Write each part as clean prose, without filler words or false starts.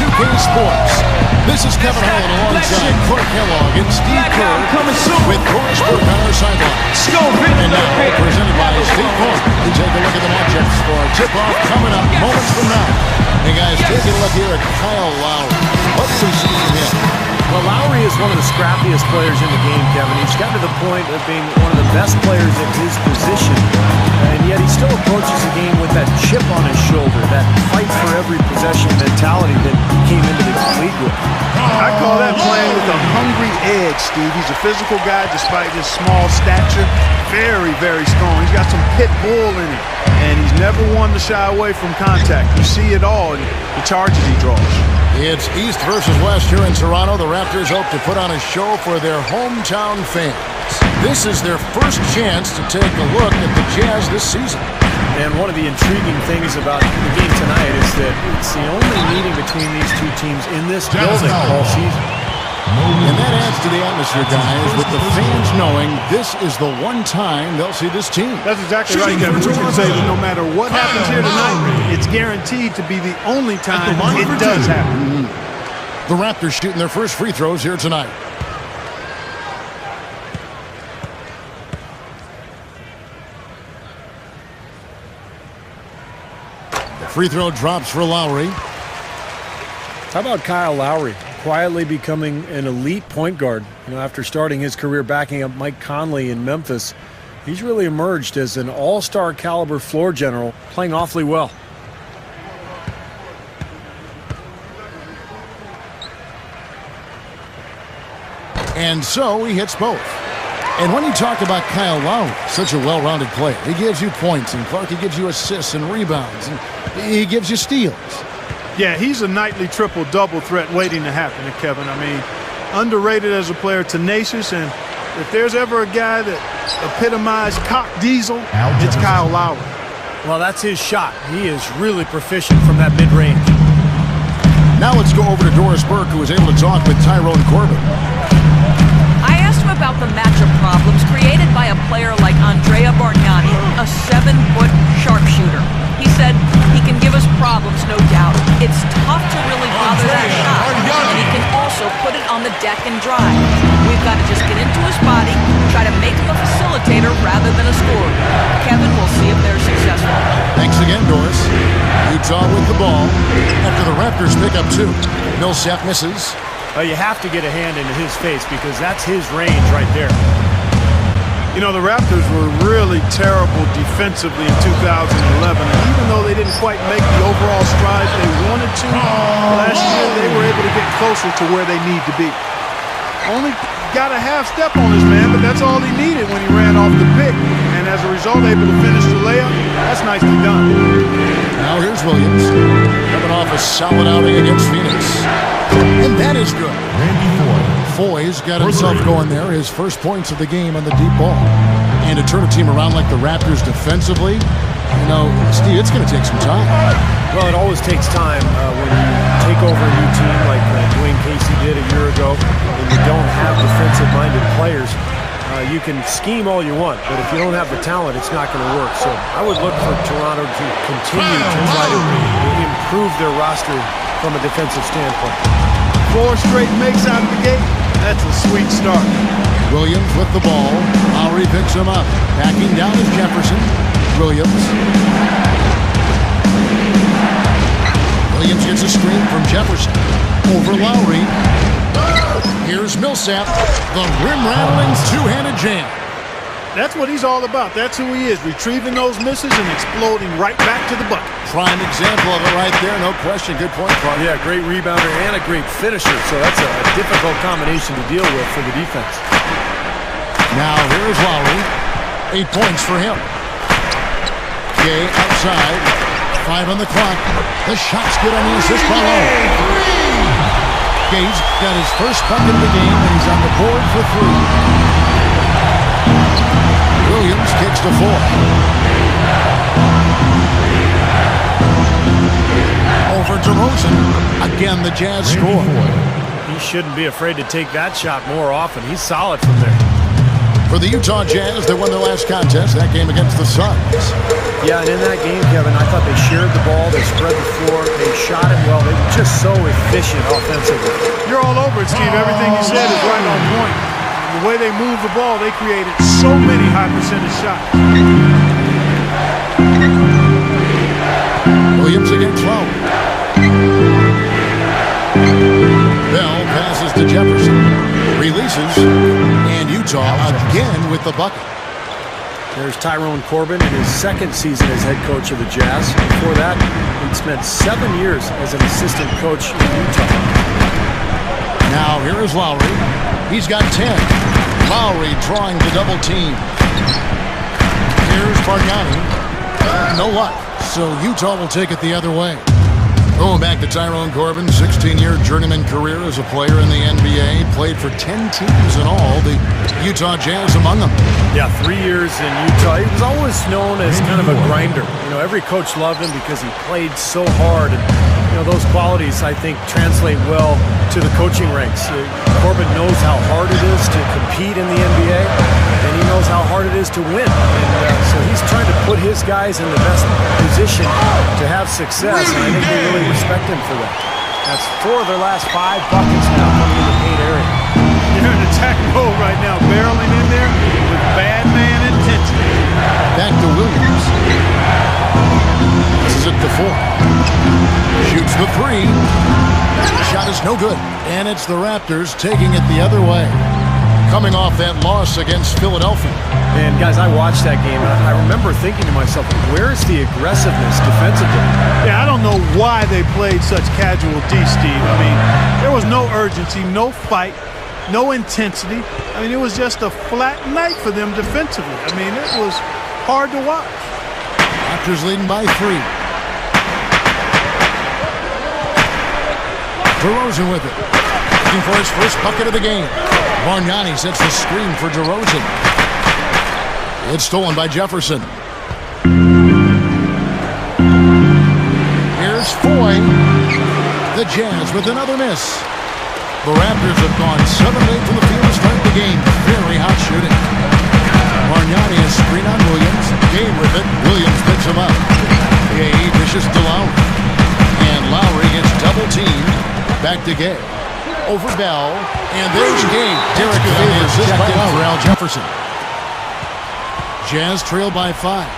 2K Sports. This is Kevin Holland alongside Clark Kellogg and Steve Kerr with Doris Burke on our sidelines. And now, presented by Steve Ford, we take a look at the matchups for our tip-off coming up moments from now. Hey guys, taking a look here at Kyle Lowry. What do we see from him? Well, Lowry is one of the scrappiest players in the game, Kevin. He's gotten to the point of being one of the best players at his position, and yet he still approaches the game with that chip on his shoulder, that fight for every possession mentality that he came into the league with. I call that playing with a hungry edge, Steve. He's a physical guy despite his small stature. Very, very strong. He's got some pit bull in him, and he's never one to shy away from contact. You see it all in the charges he draws. It's East versus West here in Toronto. The Raptors hope to put on a show for their hometown fans. This is their first chance to take a look at the Jazz this season. And one of the intriguing things about the game tonight is that it's the only meeting between these two teams in this building all season. And that adds to the atmosphere, guys, with the fans knowing this is the one time they'll see this team. That's exactly right, Kevin. We can say that no matter what happens here tonight, it's guaranteed to be the only time it does happen. The Raptors shooting their first free throws here tonight. The free throw drops for Lowry. How about Kyle Lowry? Quietly becoming an elite point guard. After starting his career backing up Mike Conley in Memphis, he's really emerged as an all-star caliber floor general, playing awfully well. And so he hits both. And when you talk about Kyle Lowry, such a well-rounded player, he gives you points, and Clark, he gives you assists and rebounds, and he gives you steals. Yeah, he's a nightly triple-double threat waiting to happen, Kevin. I mean, underrated as a player, tenacious, and if there's ever a guy that epitomized cock diesel, it's Kyle Lowry. Well, that's his shot. He is really proficient from that mid-range. Now let's go over to Doris Burke, who was able to talk with Tyrone Corbin. I asked him about the matchup problems created by a player like Andrea Bargnani, a 7-foot sharpshooter. He said he can give us problems, no doubt. It's tough to really bother that shot, and he can also put it on the deck and drive. We've got to just get into his body, try to make him a facilitator rather than a scorer. Kevin, we'll see if they're successful. Thanks again, Doris. Utah with the ball after the Raptors pick up 2. Millsap misses. You have to get a hand into his face because that's his range right there. You know, the Raptors were really terrible defensively in 2011, and even though they didn't quite make the overall strides they wanted to, last year they were able to get closer to where they need to be. Only got a half step on his man, but that's all he needed when he ran off the pick, and as a result able to finish the layup. That's nicely done. Now here's Williams, coming off a solid outing against Phoenix, and that is good. Foy's got himself going there, his first points of the game on the deep ball. And to turn a team around like the Raptors defensively, Steve, it's going to take some time. Well, it always takes time when you take over a new team like Dwayne Casey did a year ago, and you don't have defensive-minded players. You can scheme all you want, but if you don't have the talent, it's not going to work. So I would look for Toronto to continue to try to improve their roster from a defensive standpoint. 4 straight makes out of the gate. That's a sweet start. Williams with the ball. Lowry picks him up. Backing down is Jefferson. Williams. Williams gets a screen from Jefferson. Over Lowry. Here's Millsap. The rim-rattling two-handed jam. That's what he's all about. That's who he is, retrieving those misses and exploding right back to the bucket. Prime example of it right there, no question. Good point, Clark. Yeah, great rebounder and a great finisher, so that's a difficult combination to deal with for the defense. Now here's Lowry. 8 points for him. Gay outside. 5 on the clock. The shot's good on the assist by Lowry. Gay's got his first bucket of the game, and he's on the board for 3. Williams kicks to 4. Over DeRozan. Again, the Jazz score. He shouldn't be afraid to take that shot more often. He's solid from there. For the Utah Jazz, they won their last contest, that game against the Suns. Yeah, and in that game, Kevin, I thought they shared the ball, they spread the floor, they shot it well. They were just so efficient offensively. You're all over it, Steve. Everything you said is right on point. The way they moved the ball, they created so many high percentage shots. Williams against Lowry. Bell passes to Jefferson. Releases. And Utah again with the bucket. There's Tyrone Corbin in his second season as head coach of the Jazz. Before that, he'd spent 7 years as an assistant coach in Utah. Now here is Lowry. He's got 10. Lowry drawing the double team. Here's Bargnani. No luck. So Utah will take it the other way. Going back to Tyrone Corbin, 16-year journeyman career as a player in the NBA. Played for 10 teams in all, the Utah Jazz among them. Yeah, 3 years in Utah. He was always known as kind of a grinder. You know, every coach loved him because he played so hard. And, you know, those qualities, I think, translate well to the coaching ranks. Corbin knows how hard it is to compete in the NBA, and he knows how hard it is to win. And so he's trying to put his guys in the best position to have success, and I think they really respect him for that. That's 4 of their last 5 buckets now coming in the paint area. They're in attack mode right now, barreling in there with bad man intensity. Back to Williams. This is it to 4. Shoots the 3. Shot is no good. And it's the Raptors taking it the other way. Coming off that loss against Philadelphia. And guys, I watched that game, and I remember thinking to myself, where's the aggressiveness defensively? Yeah, I don't know why they played such casual D, Steve. I mean, there was no urgency, no fight, no intensity. I mean, it was just a flat night for them defensively. I mean, it was hard to watch. Raptors leading by 3. DeRozan with it. Looking for his first bucket of the game. Bargnani sets the screen for DeRozan. It's stolen by Jefferson. Here's Foy. The Jazz with another miss. The Raptors have gone 7 of 8 from the field to start the game. Very hot shooting. Bargnani has screen on Williams. Game with it. Williams picks him up. Gay dishes to Lowry. And Lowry gets double teamed. Back to Gay. Over Bell. And there's Gay. Derek Favors checked in for Al Jefferson. Jazz trail by 5.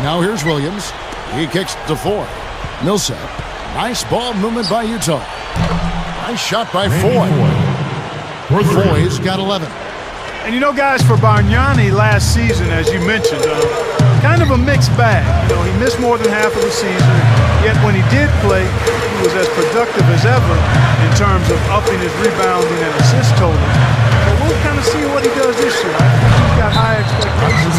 Now here's Williams. He kicks to 4. Millsap. Nice ball movement by Utah. Nice shot by Foy. Foy's got 11. And you know, guys, for Bargnani last season, as you mentioned, kind of a mixed bag. You know, he missed more than half of the season, yet when he did play, he was as productive as ever in terms of upping his rebounding and assist totals. So we'll kind of see what he does this year. I think he's got high expectations.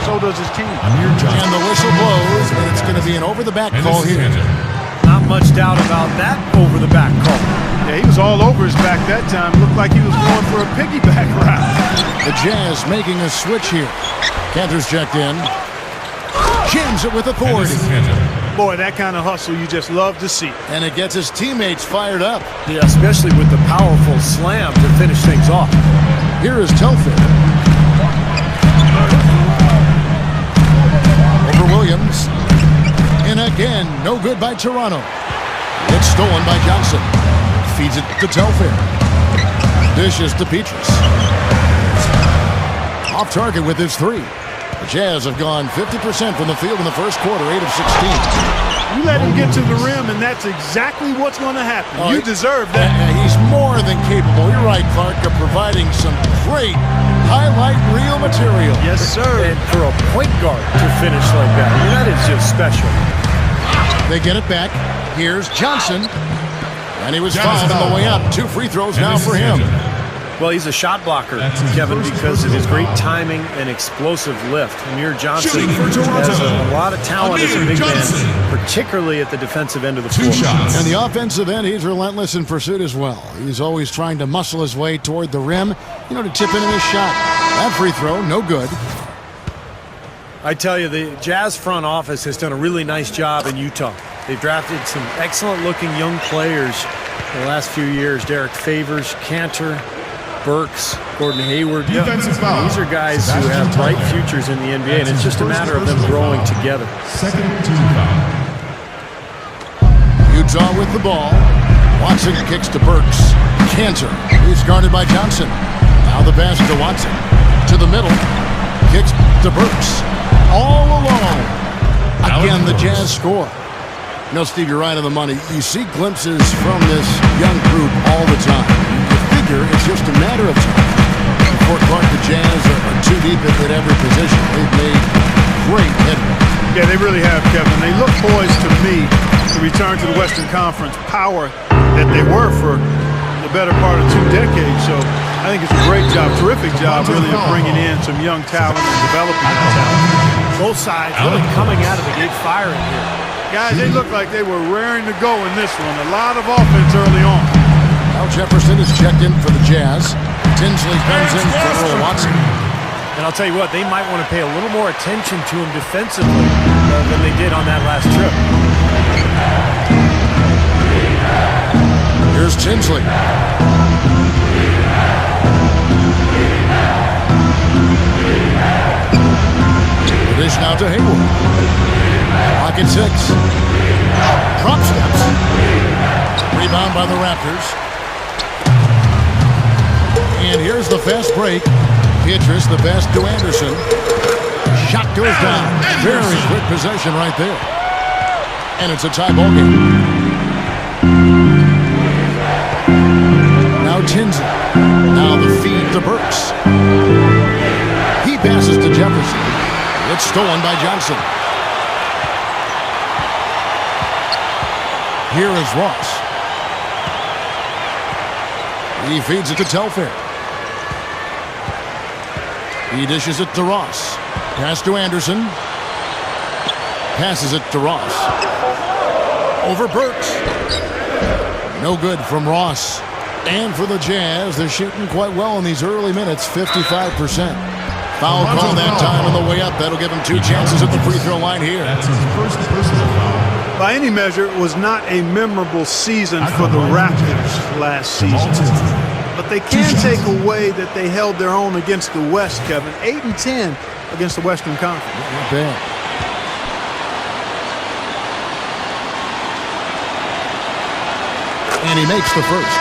So does his team. And the whistle blows, and it's going to be an over-the-back call here. Not much doubt about that over-the-back call. Yeah, he was all over his back that time. Looked like he was going for a piggyback route. The Jazz making a switch here. Cantor's checked in. Jams it with authority. Boy, that kind of hustle you just love to see. And it gets his teammates fired up. Yeah, especially with the powerful slam to finish things off. Here is Telfair. Over Williams. And again, no good by Toronto. It's stolen by Johnson. Feeds it to Telfair. Dishes to Petrus. Off target with his 3. The Jazz have gone 50% from the field in the first quarter, 8 of 16. You let him get to the rim, and that's exactly what's going to happen. You deserve that. He's more than capable, you're right, Clark, of providing some great highlight reel material. Yes, sir. And for a point guard to finish like that, I mean, that is just special. They get it back. Here's Johnson. And he was fouled on the way up. 2 free throws now for him. Well, he's a shot blocker, Kevin, because of his great timing and explosive lift. Amir Johnson has a lot of talent as a big man, particularly at the defensive end of the floor. And the offensive end, he's relentless in pursuit as well. He's always trying to muscle his way toward the rim, you know, to tip into his shot. That free throw, no good. I tell you, the Jazz front office has done a really nice job in Utah. They've drafted some excellent-looking young players in the last few years. Derek Favors, Cantor, Burks, Gordon Hayward. Defensive foul. These are guys who have bright futures in the NBA, and it's just a matter of them growing together. Second team foul. Utah with the ball. Watson kicks to Burks. Cantor. He's guarded by Johnson. Now the pass to Watson. To the middle. Kicks to Burks. All alone. Again, the Jazz score. You know, Steve, you're right on the money. You see glimpses from this young group all the time. You figure it's just a matter of time before Clark, the Jazz are too deep at every position. They've made great headway. Yeah, they really have, Kevin. They look poised to me to return to the Western Conference power that they were for the better part of 2 decades. So I think it's a great job, terrific job, really, of bringing in some young talent and developing that talent. Both sides really coming out of the gate firing here. Guys, they look like they were raring to go in this one. A lot of offense early on. Al Jefferson is checked in for the Jazz. Tinsley comes in for Earl Watson. And I'll tell you what, they might want to pay a little more attention to him defensively than they did on that last trip. Here's Tinsley. The dish now to Hayward. Pocket 6. Drop steps. Rebound by the Raptors. And here's the fast break. Pietrus, the pass to Anderson. Shot goes down. Very quick possession right there. And it's a tie ball game. Now Tinsley. Now the feed to Burks. He passes to Jefferson. It's stolen by Johnson. Here is Ross. He feeds it to Telfair. He dishes it to Ross. Pass to Anderson. Passes it to Ross. Over Burks. No good from Ross. And for the Jazz, they're shooting quite well in these early minutes, 55%. Foul call that time on the way up. That'll give him 2 chances at the free throw line here. That's his first personal foul. By any measure, it was not a memorable season for the Raptors last season. But they can take away that they held their own against the West, Kevin. 8-10 against the Western Conference. Not bad. And he makes the first.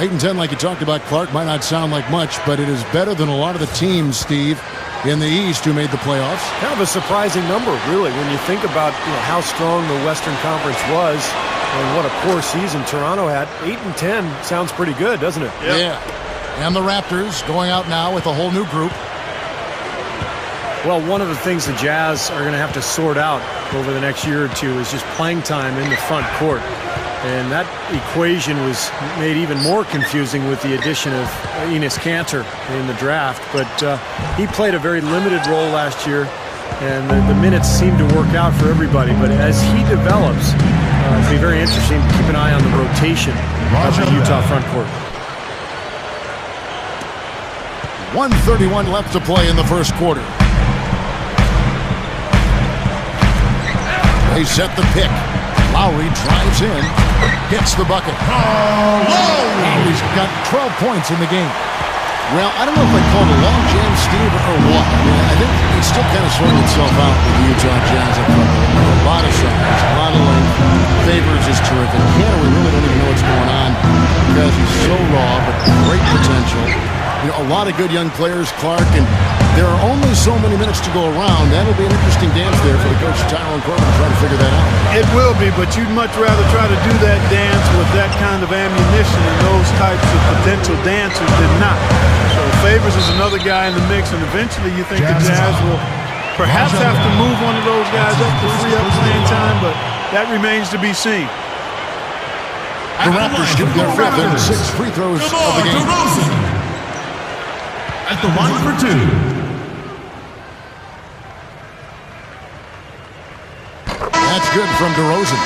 8-10, like you talked about, Clark, might not sound like much, but it is better than a lot of the teams, Steve, in the East who made the playoffs. Kind of a surprising number, really, when you think about how strong the Western Conference was and what a poor season Toronto had. 8-10 sounds pretty good, doesn't it? Yep. Yeah. And the Raptors going out now with a whole new group. Well, one of the things the Jazz are going to have to sort out over the next year or two is just playing time in the front court. And that equation was made even more confusing with the addition of Enes Kanter in the draft. But he played a very limited role last year, and the minutes seemed to work out for everybody. But as he develops, it'll be very interesting to keep an eye on the rotation of the Utah front court. 1:31 left to play in the first quarter. They set the pick. Lowry drives in, hits the bucket. Lowry's got 12 points in the game. Well, I don't know if I call it a long jam, Steve, or what. I mean, I think it's still kind of sorting itself out with the Utah Jazz. A lot of size, a lot of length. Favors is terrific. Cantor, we really don't even know what's going on because he's so raw, but great potential. You know, a lot of good young players, Clark, and there are only so many minutes to go around. That'll be an interesting dance there for the coach, Tyrone Corbin, to try to figure that out. It will be, but you'd much rather try to do that dance with that kind of ammunition and those types of potential dancers than not. So Favors is another guy in the mix, and eventually you think the Jazz will perhaps have to move one of those guys up to free up playing time, but that remains to be seen. The Raptors shoot their 5th and 6th free throws of the game. At the line for 2. That's good from DeRozan.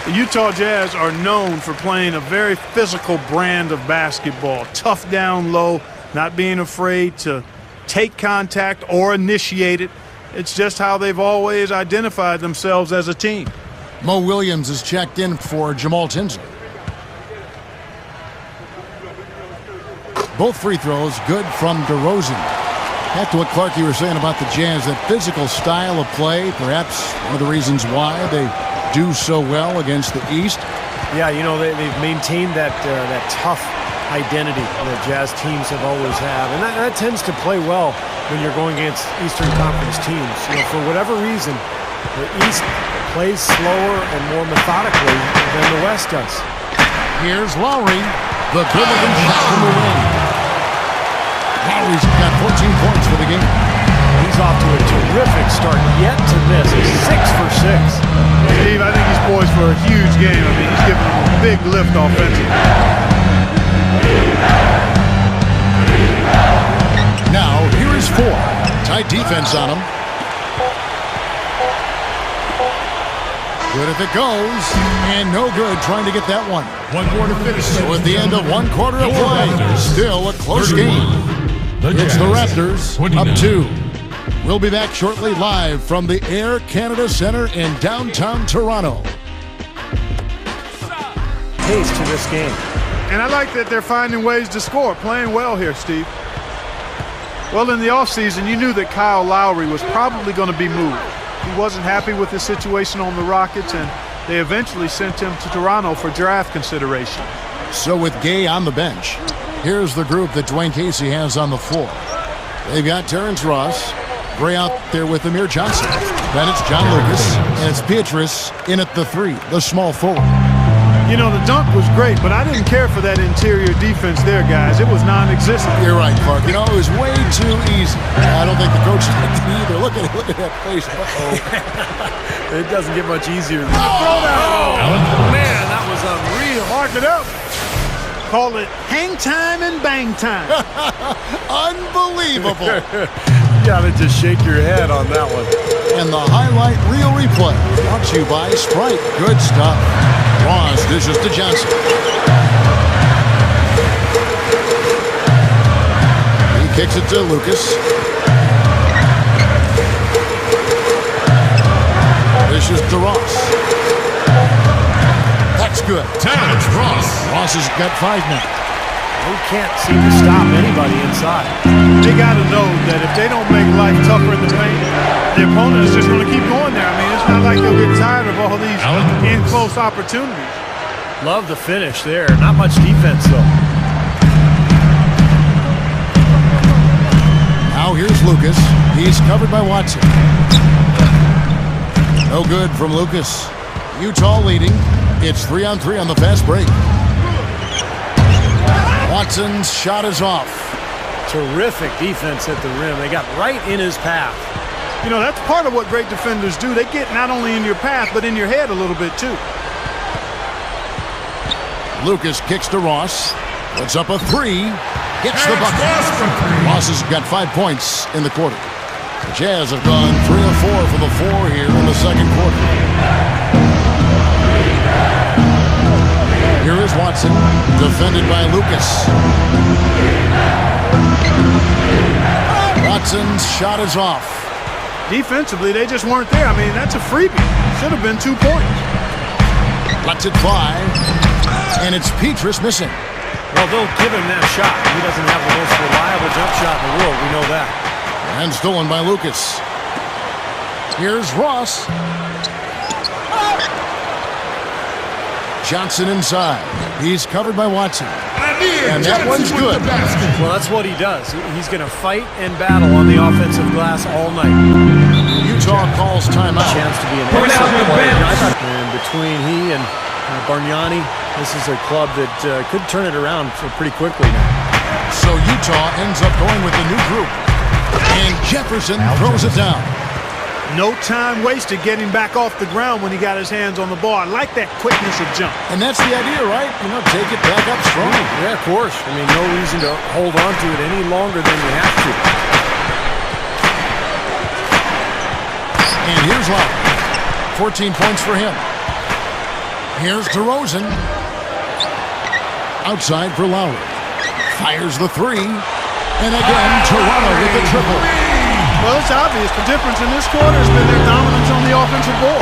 The Utah Jazz are known for playing a very physical brand of basketball. Tough down low, not being afraid to take contact or initiate it. It's just how they've always identified themselves as a team. Mo Williams is checked in for Jamal Tinsley. Both free throws good from DeRozan. Back to what, Clark, you were saying about the Jazz, that physical style of play, perhaps one of the reasons why they do so well against the East. Yeah, you know, they've maintained that tough identity that Jazz teams have always had. And that tends to play well when you're going against Eastern Conference teams. You know, for whatever reason, the East plays slower and more methodically than the West does. Here's Lowry, the good-looking shot from the wing. Lowry's got 14 points for the game. He's off to a terrific start, yet to miss. He's 6 for 6. Steve, I think he's poised for a huge game. I mean, he's giving them a big lift offensively. Now, here is 4. Tight defense on him. Good if it goes, and no good trying to get that one. 1 quarter finish. So at the end of 1 quarter of play, still a close game. It's the Raptors up 2. We'll be back shortly live from the Air Canada Centre in downtown Toronto. Taste to this game. And I like that they're finding ways to score, playing well here, Steve. Well, in the offseason, you knew that Kyle Lowry was probably going to be moved. He wasn't happy with the situation on the Rockets, and they eventually sent him to Toronto for draft consideration. So with Gay on the bench, here's the group that Dwayne Casey has on the floor. They've got Terrence Ross, Gray out there with Amir Johnson. Then it's John Lucas, and it's Beatrice in at the 3, the small forward. You know, the dunk was great, but I didn't care for that interior defense there, guys. It was non-existent. You're right, Clark. You know, it was way too easy. I don't think the coach liked it either. Look at that face. Uh-oh. It doesn't get much easier. Oh, man, that was unreal. Mark it up. Call it hang time and bang time. Unbelievable. You gotta just shake your head on that one. And the highlight reel replay brought to you by Sprite. Good stuff. Ross dishes to Johnson. He kicks it to Lucas. Dishes to Ross. That's good. Terrence Ross. Ross has got 5 now. They can't seem to stop anybody inside. They got to know that if they don't make life tougher in the paint, the opponent is just going to keep going there. I mean, it's not like they'll get tired of all these in-close opportunities. Love the finish there. Not much defense, though. Now here's Lucas. He's covered by Watson. No good from Lucas. Utah leading. It's 3-on-3 on the fast break. Watson's shot is off. Terrific defense at the rim. They got right in his path. You know, that's part of what great defenders do. They get not only in your path, but in your head a little bit, too. Lucas kicks to Ross. Puts up a 3. Gets the bucket. Ross has got 5 points in the quarter. The Jazz have gone 3 of 4 for the 4 here in the second quarter. Here is Watson, defended by Lucas. Watson's shot is off. Defensively, they just weren't there. I mean, that's a freebie. Should have been 2 points. Lets it fly, and it's Petrus missing. Well, they'll give him that shot. He doesn't have the most reliable jump shot in the world. We know that. And stolen by Lucas. Here's Ross. Johnson inside. He's covered by Watson. And that one's good. Well, that's what he does. He's going to fight and battle on the offensive glass all night. Utah calls timeout. Chance to be an excellent player. And between he and Bargnani, this is a club that could turn it around pretty quickly now. So Utah ends up going with the new group. And Jefferson throws it down. No time wasted getting back off the ground when he got his hands on the ball. I like that quickness of jump. And that's the idea, right? You know, take it back up strong. Yeah, of course. I mean, no reason to hold on to it any longer than you have to. And here's Lowry. 14 points for him. Here's DeRozan. Outside for Lowry. Fires the 3. And again, Toronto with the triple. Well, it's obvious. The difference in this quarter has been their dominance on the offensive board.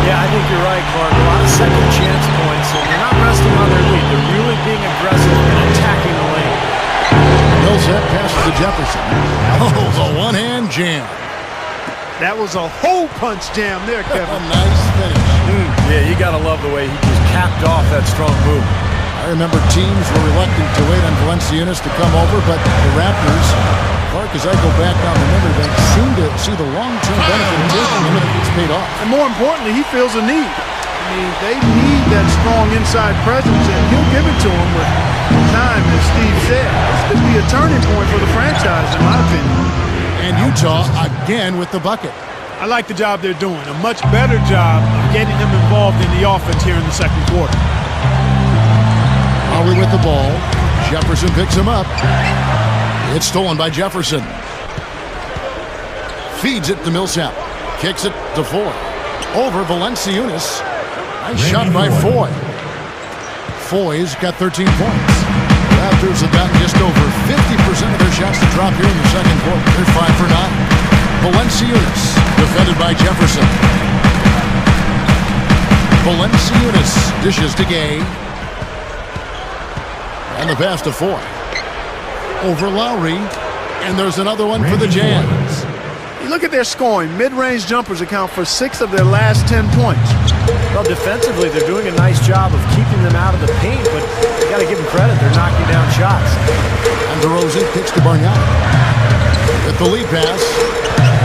Yeah, I think you're right, Clark. A lot of second chance points, and they're not resting on their lead. They're really being aggressive and attacking the lane. Millsap passes to Jefferson. Oh, the one-hand jam. That was a hole punch jam there, Kevin. A nice finish. Yeah, you got to love the way he just capped off that strong move. I remember teams were reluctant to wait on Valanciunas to come over, but the Raptors, Clark, as I go back down the memory bank, seem to see the long-term benefit of taking him, and it's paid off. And more importantly, he feels a need. I mean, they need that strong inside presence, and he'll give it to them with time, as Steve said. This could be a turning point for the franchise, in my opinion. And Utah again with the bucket. I like the job they're doing. A much better job of getting him involved in the offense here in the second quarter. Lowry with the ball. Jefferson picks him up. It's stolen by Jefferson. Feeds it to Millsap. Kicks it to Foy. Over Valanciunas. Nice shot by Foy. Foy's got 13 points. Raptors have gotten just over 50% of their shots to drop here in the second quarter. They're 5 for 9. Valanciunas, defended by Jefferson. Valanciunas dishes to Gay. And the pass to Foy. Over Lowry. And there's another one for the Jazz. You look at their scoring. Mid-range jumpers account for 6 of their last 10 points. Well, defensively, they're doing a nice job of keeping them out of the paint, but you got to give them credit. They're knocking down shots. And DeRozan kicks to Bargnani. With the lead pass,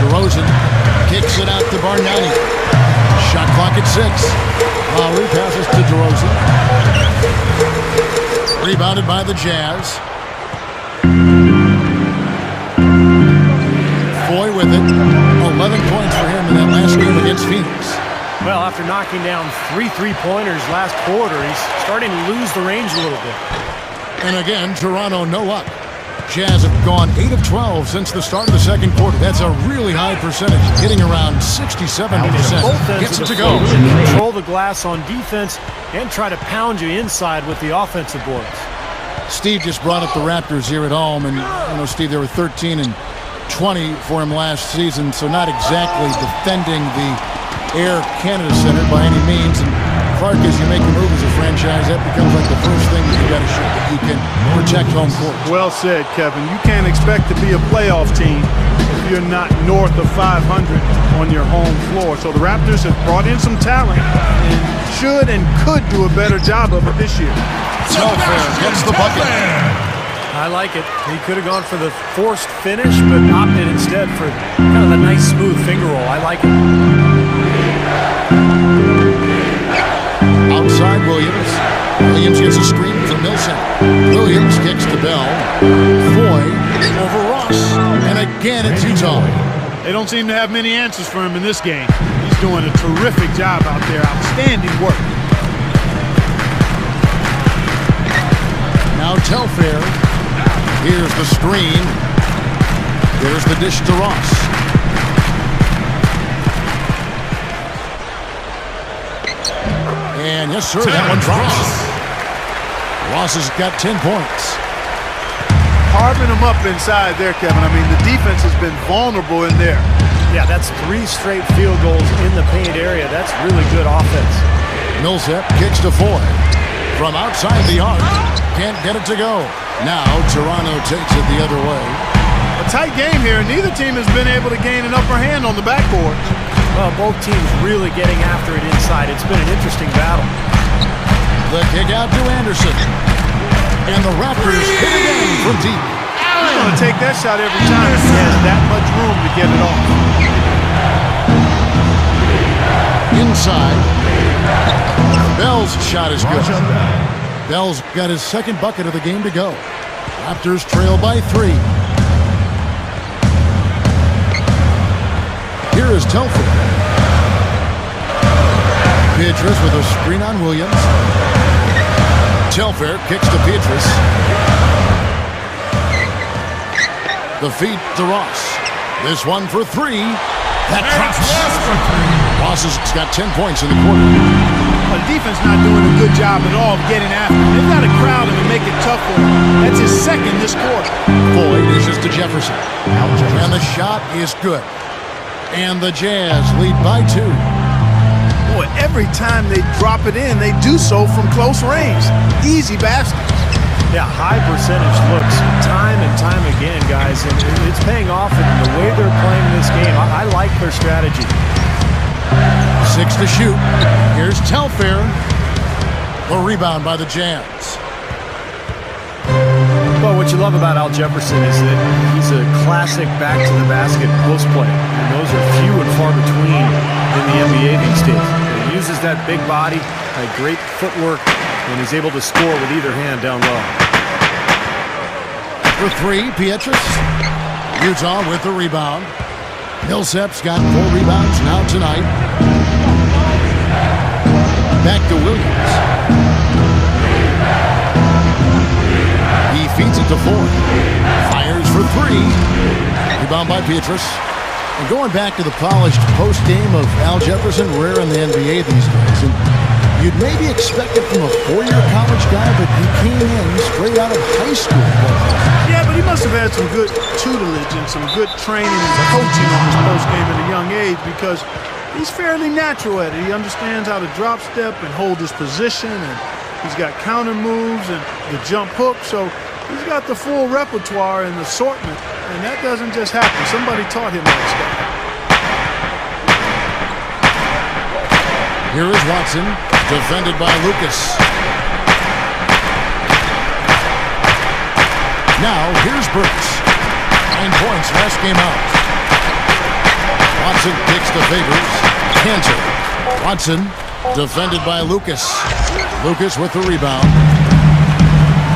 DeRozan kicks it out to Bargnani. Shot clock at 6. Lowry passes to DeRozan. Rebounded by the Jazz. Foy with it. 11 points for him in that last game against Phoenix. Well, after knocking down 3 three-pointers last quarter, he's starting to lose the range a little bit. And again, Toronto no up. Jazz have gone 8 of 12 since the start of the second quarter. That's a really high percentage, getting around 67%. Gets it to go. Control the glass on defense and try to pound you inside with the offensive boards. Steve just brought up the Raptors here at home, and you know, Steve, they were 13 and 20 for him last season, so not exactly defending the Air Canada Center by any means. And Clark, as you make the move as a franchise, that becomes like the first thing that you got to show that you can protect home court. Well said, Kevin. You can't expect to be a playoff team if you're not north of 500 on your home floor. So the Raptors have brought in some talent and should and could do a better job of it this year. Telfair gets the bucket. I like it. He could have gone for the forced finish, but opted instead for kind of a nice smooth finger roll. I like it. Outside Williams. Williams gets a screen from Millsap. Williams kicks to Bell. Foy over Ross. And again it's Utah. They don't seem to have many answers for him in this game. He's doing a terrific job out there. Outstanding work. Now Telfair. Here's the screen. There's the dish to Ross. And yes, sir, that one drops. Ross has got 10 points. Carving them up inside there, Kevin. I mean, the defense has been vulnerable in there. Yeah, that's 3 straight field goals in the paint area. That's really good offense. Millsap kicks to Foy. From outside the arc. Can't get it to go. Now Toronto takes it the other way. A tight game here, and neither team has been able to gain an upper hand on the backboard. Well, both teams really getting after it inside. It's been an interesting battle. The kick out to Anderson. And the Raptors hit again from deep. He's going to take that shot every time. He has that much room to get it off. Inside. Bell's shot is good. Bell's got his second bucket of the game to go. Raptors trail by 3. Here is Telfair. Pietrus with a screen on Williams. Telfair kicks to Pietrus. The feed to Ross. This one for 3. That drops. Ross has got 10 points in the quarter. The defense not doing a good job at all of getting after him. They've got to crowd him and make it tough for him. That's his second this quarter. Foy dishes to Jefferson. And the shot is good. And the Jazz lead by 2. Boy, every time they drop it in, they do so from close range. Easy baskets. Yeah, high percentage looks time and time again, guys, and it's paying off in the way they're playing this game. I like their strategy. 6 to shoot. Here's Telfair. The rebound by the Jazz. Well, what you love about Al Jefferson is that he's a classic back-to-the-basket post play, and those are few and far between in the NBA these days. He uses that big body, great footwork, and he's able to score with either hand down low. For 3, Pietrus. Utah with the rebound. Millsap's got 4 rebounds now tonight. Back to Williams. He feeds it to Ford. Fires for 3. Rebound by Pietrus. And going back to the polished post game of Al Jefferson, rare in the NBA these days. And you'd maybe expect it from a 4-year college guy, but he came in straight out of high school. Yeah, but he must have had some good tutelage and some good training and coaching on his post game at a young age, because he's fairly natural at it. He understands how to drop step and hold his position, and he's got counter moves and the jump hook. So he's got the full repertoire and assortment, and that doesn't just happen. Somebody taught him that stuff. Here is Watson, defended by Lucas. Now, here's Burks. 9 points last game out. Watson kicks to Favors. Cantor. Watson, defended by Lucas. Lucas with the rebound.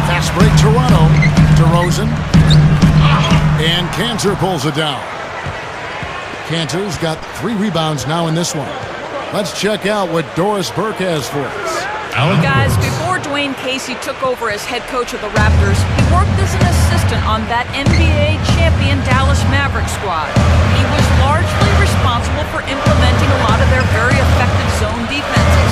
Fast break, Toronto. DeRozan. And Cantor pulls it down. Cantor's got 3 rebounds now in this one. Let's check out what Doris Burke has for us. Guys, before Dwayne Casey took over as head coach of the Raptors, he worked as an assistant on that NBA champion Dallas Mavericks squad. He was largely responsible for implementing a lot of their very effective zone defenses.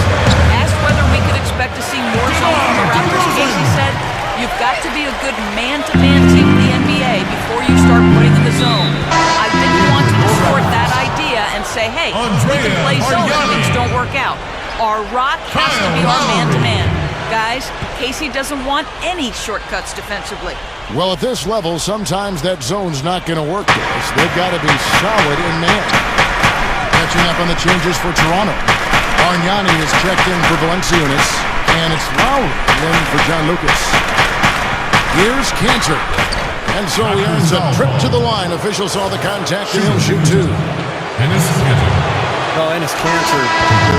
Asked whether we could expect to see more zone from the Raptors, Casey said, "You've got to be a good man-to-man team in the NBA before you start putting in the zone. I didn't want to distort that idea and say, hey, we can play zone if things don't work out. Our rock has to be our man-to-man. Guys, Casey doesn't want any shortcuts defensively." Well, at this level, sometimes that zone's not going to work, guys. They've got to be solid in man. Catching up on the changes for Toronto. Bargnani is checked in for Valanciunas, and it's Lowry in for John Lucas. Here's Cantor. And so he earns a trip to the line. Officials saw the contact, and he'll shoot 2. And this is Cantor. Well, Enes Kanter,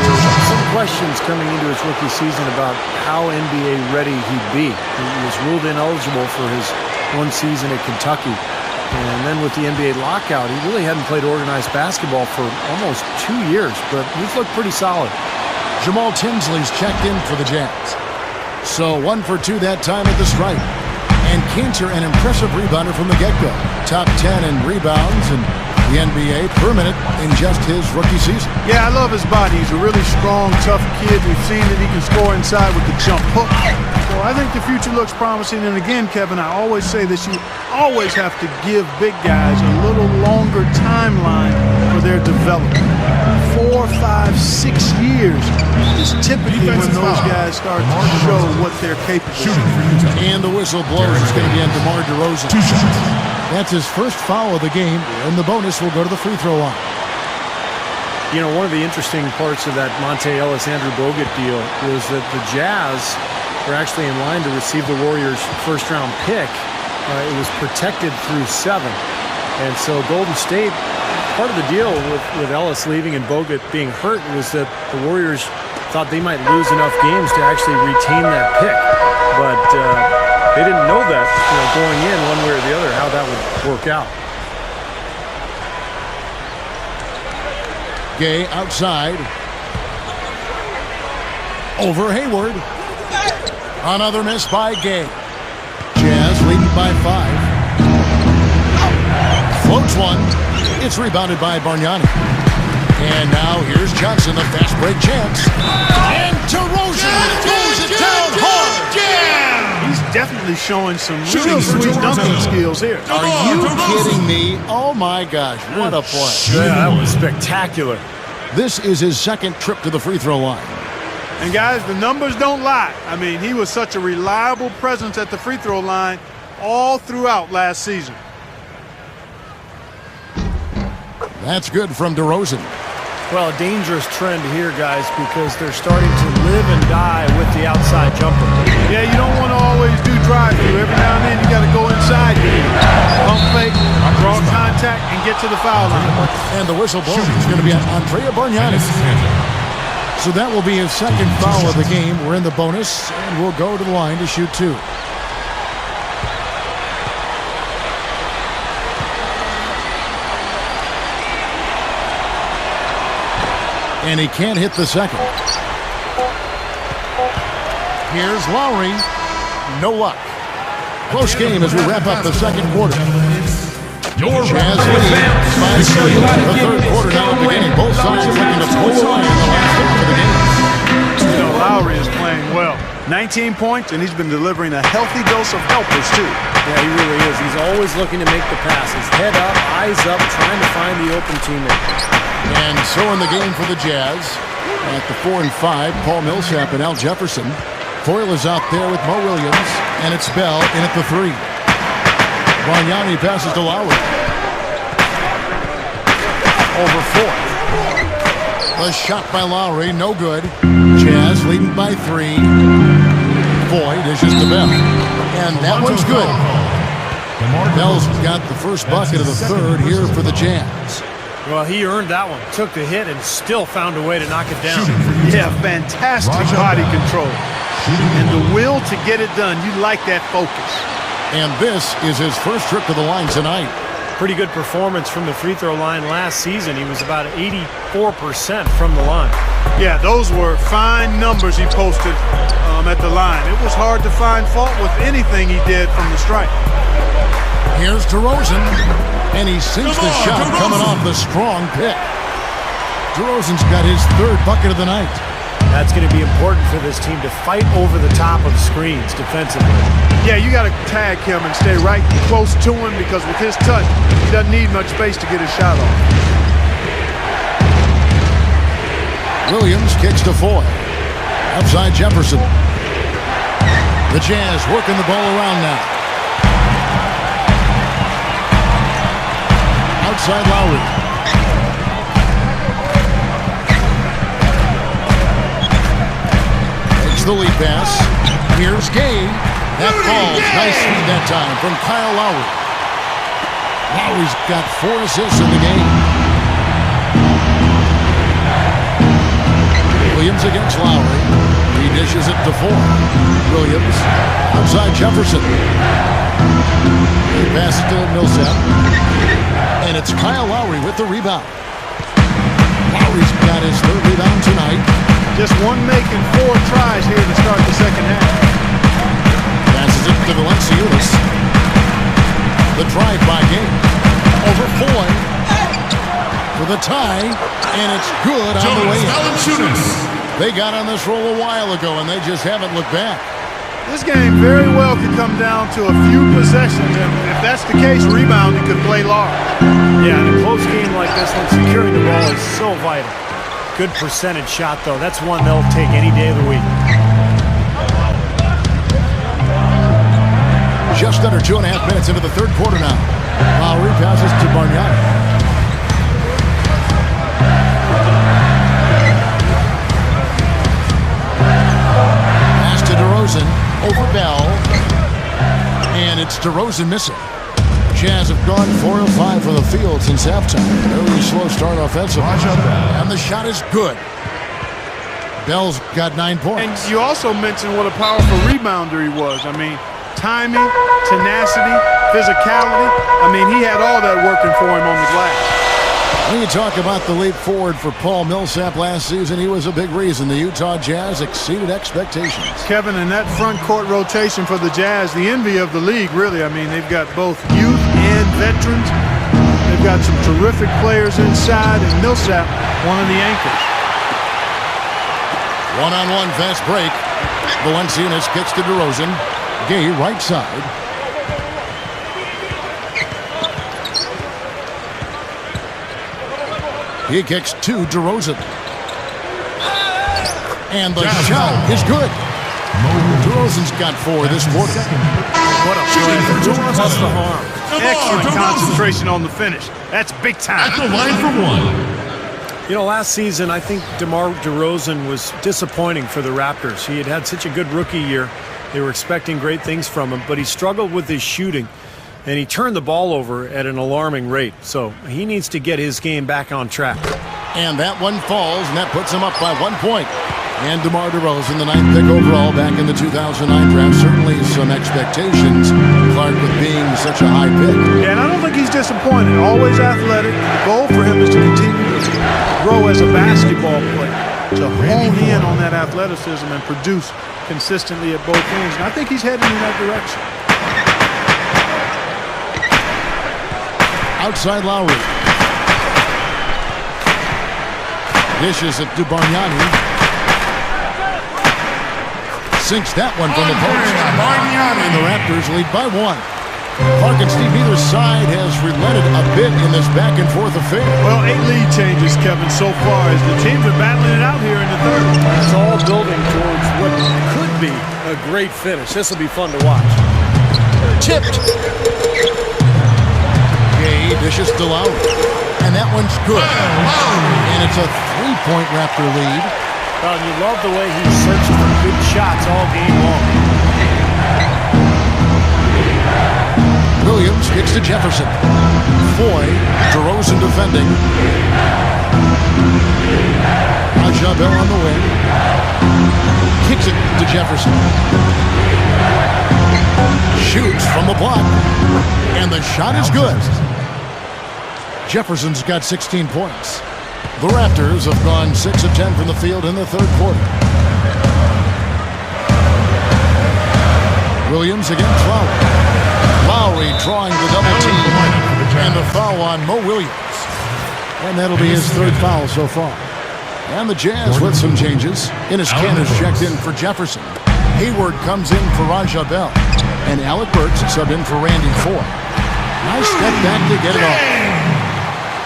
there were some questions coming into his rookie season about how NBA ready he'd be. He was ruled ineligible for his 1 season at Kentucky. And then with the NBA lockout, he really hadn't played organized basketball for almost 2 years, but he's looked pretty solid. Jamal Tinsley's checked in for the Jazz. So 1 for 2 that time at the stripe. And Cantor, an impressive rebounder from the get-go. Top 10 in rebounds and the NBA per minute in just his rookie season. Yeah, I love his body. He's a really strong, tough kid. We've seen that he can score inside with the jump hook. So I think the future looks promising. And again, Kevin, I always say this, you always have to give big guys a little longer timeline for their development. 4, 5, 6 years is typically when those guys start to show what they're capable of. And the whistle blows. It's going to be on DeMar DeRozan. That's his first foul of the game, and the bonus will go to the free throw line. You know, one of the interesting parts of that Monte Ellis-Andrew Bogut deal was that the Jazz were actually in line to receive the Warriors' first-round pick. It was protected through 7. And so Golden State, part of the deal with Ellis leaving and Bogut being hurt was that the Warriors thought they might lose enough games to actually retain that pick. But they didn't know that, going in one way or the other, how that would work out. Gay outside. Over Hayward. Another miss by Gay. Jazz leading by 5. Floats one. It's rebounded by Bargnani. And now here's Johnson, the fast break chance. And DeRozan throws it down hard. He's definitely showing some really sweet dunking skills here. Are you kidding me? Oh my gosh, what a play. Yeah, that was spectacular. This is his second trip to the free throw line. And guys, the numbers don't lie. I mean, he was such a reliable presence at the free throw line all throughout last season. That's good from DeRozan. Well, a dangerous trend here, guys, because they're starting to live and die with the outside jumper. Yeah, you don't want to always do drive-through. Every now and then you got to go inside. Pump fake, draw contact, and get to the foul line. And the whistle blows. It's going to be on Andrea Bargnani. So that will be his second foul of the game. We're in the bonus, and we'll go to the line to shoot 2. And he can't hit the second. Here's Lowry. No luck. Close game as we wrap up the second quarter. Jazz lead by 3. The third quarter now beginning. Both sides looking to pull away in the last half of the game. You know, Lowry is playing well. 19 points, and he's been delivering a healthy dose of helpers, too. Yeah, he really is. He's always looking to make the passes. Head up, eyes up, trying to find the open teammate. And so in the game for the Jazz, at the 4 and 5, Paul Millsap and Al Jefferson. Foyle is out there with Mo Williams, and it's Bell in at the 3. Bargnani passes to Lowry. Over 4. The shot by Lowry, no good. Jazz leading by 3. Foy dishes to Bell. And that one's good. Bell's got the first bucket of the third here for the Jazz. Well, he earned that one. Took the hit and still found a way to knock it down. Yeah, fantastic body control. And the will to get it done. You like that focus. And this is his first trip to the line tonight. Pretty good performance from the free throw line last season. He was about 84% from the line. Yeah, those were fine numbers he posted at the line. It was hard to find fault with anything he did from the stripe. Here's DeRozan, and he sinks the shot coming off the strong pick. DeRozan's got his third bucket of the night. That's going to be important for this team to fight over the top of screens defensively. Yeah, you got to tag him and stay right close to him because with his touch, he doesn't need much space to get his shot off. Williams kicks to Foy. Outside Jefferson. The Jazz working the ball around now. Outside Lowry. Takes the lead pass. Here's Gay. That falls. Nice feed that time from Kyle Lowry. Lowry's got 4 assists in the game. Williams against Lowry. He dishes it to Foy. Williams outside Jefferson. He passes to Millsap. And it's Kyle Lowry with the rebound. Lowry's got his third rebound tonight. Just one make and 4 tries here to start the second half. Passes it to Valanciunas. The drive by Game. Over Foy. For the tie. And it's good on the way in. They got on this roll a while ago, and they just haven't looked back. This game very well could come down to a few possessions, and if that's the case, rebounding could play large. Yeah, in a close game like this one, securing the ball is so vital. Good percentage shot, though. That's one they'll take any day of the week. Just under 2.5 minutes into the third quarter now. Lowry passes to Bargnani. Pass to DeRozan over Bell. And it's DeRozan missing. Jazz have gone 4 of 5 for the field since halftime. Very slow start offensively. And the shot is good. Bell's got 9 points. And you also mentioned what a powerful rebounder he was. I mean, timing, tenacity, physicality. I mean, he had all that working for him on the glass. When you talk about the leap forward for Paul Millsap last season, he was a big reason the Utah Jazz exceeded expectations. Kevin, in that front court rotation for the Jazz, the envy of the league, really. I mean, they've got both youth and veterans. They've got some terrific players inside, and Millsap, one of the anchors. One-on-one fast break. Valanciunas kicks to DeRozan. Gay right side. He kicks to DeRozan. And the shot is good. DeRozan's got 4 this quarter. What a play. Plus the harm. Excellent concentration on the finish. That's big time. At the line for 1. You know, last season, I think DeMar DeRozan was disappointing for the Raptors. He had such a good rookie year. They were expecting great things from him, but he struggled with his shooting, and he turned the ball over at an alarming rate. So he needs to get his game back on track. And that one falls, and that puts him up by 1 point. And DeMar DeRozan, the 9th pick overall back in the 2009 draft. Certainly some expectations, Clark, with being such a high pick. Yeah, and I don't think he's disappointed. Always athletic. The goal for him is to continue to grow as a basketball player, to hone in on that athleticism and produce consistently at both ends. And I think he's heading in that direction. Outside Lowry. Dishes it to Bargnani. Sinks that one from the post. And the Raptors lead by 1. Clark and Steve, neither side has relented a bit in this back-and-forth affair. Well, 8 lead changes, Kevin, so far as the teams are battling it out here in the third. It's all building towards what could be a great finish. This will be fun to watch. Tipped. Gay dishes to Lowry. And that one's good. And it's a 3-point Raptor lead. Well, you love the way he searched for good shots all game long. Williams kicks to Jefferson. Foy, DeRozan defending. Bell on the wing. Kicks it to Jefferson. Shoots from the block. And the shot is good. Jefferson's got 16 points. The Raptors have gone 6 of 10 from the field in the third quarter. Williams against Lowry. Lowry drawing the double team. And a foul on Mo Williams. And that'll be his 3rd foul so far. And the Jazz with some changes. Enes Kanter's checked in for Jefferson. Hayward comes in for Bell. And Alec Burks subbed in for Randy Ford. Nice step back to get it off.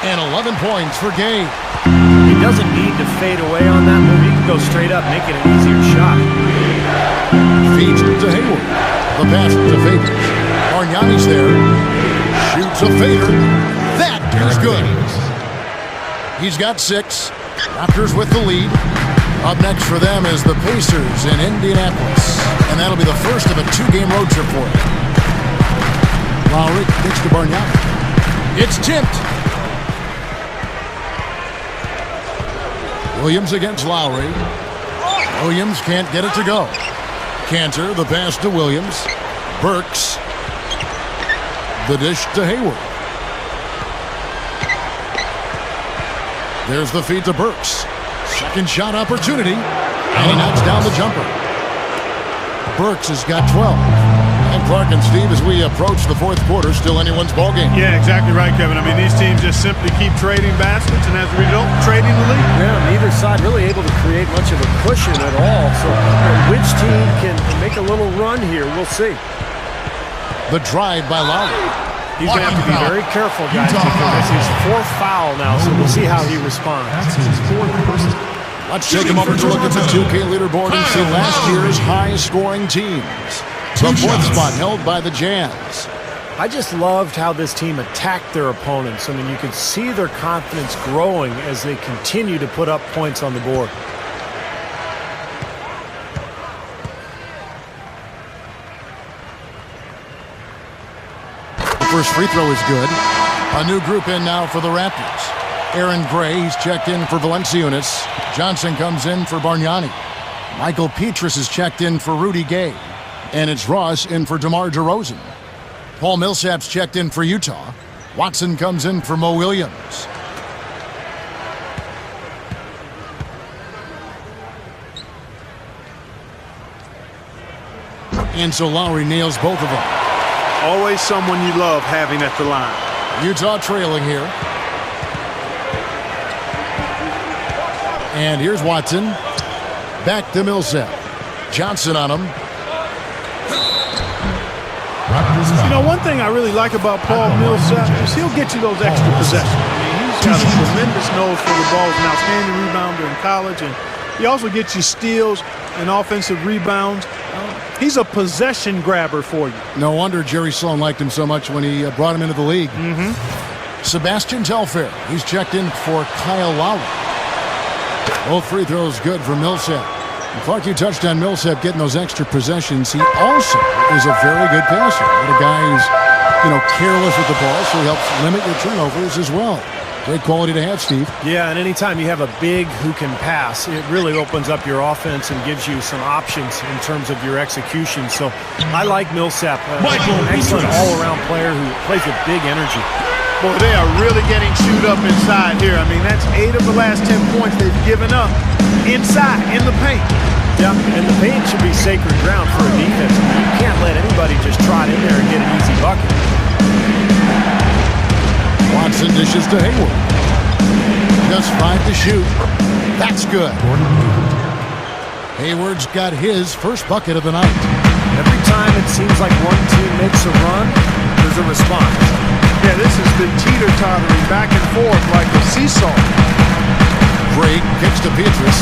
And 11 points for Gay. He doesn't need to fade away on that move. He can go straight up, make it an easier shot. Feeds to Hayward. The pass to Favors. Bargnani's there. Shoots a fader. That is good. He's got 6. Raptors with the lead. Up next for them is the Pacers in Indianapolis. And that'll be the first of a 2-game road trip for him. Lowry kicks to Bargnani. It's tipped. Williams against Lowry. Williams can't get it to go. Kanter, the pass to Williams. Burks. The dish to Hayward. There's the feed to Burks. Second shot opportunity. And he knocks down the jumper. Burks has got 12. And Clark and Steve, as we approach the fourth quarter, still anyone's ballgame. Yeah, exactly right, Kevin. I mean, these teams just simply keep trading baskets, and as a result, trading the lead. Yeah, neither side really able to create much of a cushion at all. So which team can make a little run here, we'll see. The drive by Lowry. He's going to have to be very careful, guys, because it's his 4th foul now, so we'll see how he responds. That's his 4th person. Let's take a moment to look at the 2K leaderboard and see last year's high-scoring teams. The 4th spot held by the Jazz. I just loved how this team attacked their opponents. I mean, you could see their confidence growing as they continue to put up points on the board. The first free throw is good. A new group in now for the Raptors. Aaron Gray, he's checked in for Valanciunas. Johnson comes in for Bargnani. Michael Petrus is checked in for Rudy Gay. And it's Ross in for DeMar DeRozan. Paul Millsap's checked in for Utah. Watson comes in for Mo Williams. And so Lowry nails both of them. Always someone you love having at the line. Utah trailing here. And here's Watson. Back to Millsap. Johnson on him. You know, one thing I really like about Paul Millsap is he'll get you those extra possessions. I mean, he's got a tremendous nose for the ball. He's an outstanding rebounder in college, and He also gets you steals and offensive rebounds. He's a possession grabber for you. No wonder Jerry Sloan liked him so much when he brought him into the league. Sebastian Telfair, he's checked in for Kyle Lowry. Both free throws good for Millsap. And Clark, you touched on Millsap getting those extra possessions. He also is a very good passer. The guy who's, careless with the ball, so he helps limit your turnovers as well. Great quality to have, Steve. Yeah, and anytime you have a big who can pass, it really opens up your offense and gives you some options in terms of your execution. So I like Millsap. Excellent all-around player who plays with big energy. Boy, they are really getting chewed up inside here. I mean, that's 8 of the last 10 points they've given up inside, in the paint. Yeah, and the paint should be sacred ground for a defense. You can't let anybody just trot in there and get an easy bucket. Watson dishes to Hayward. Just 5 to shoot. That's good. Hayward's got his first bucket of the night. Every time it seems like one team makes a run, there's a response. Yeah, this has been teeter-tottering back and forth like a seesaw. Craig kicks to Petrus.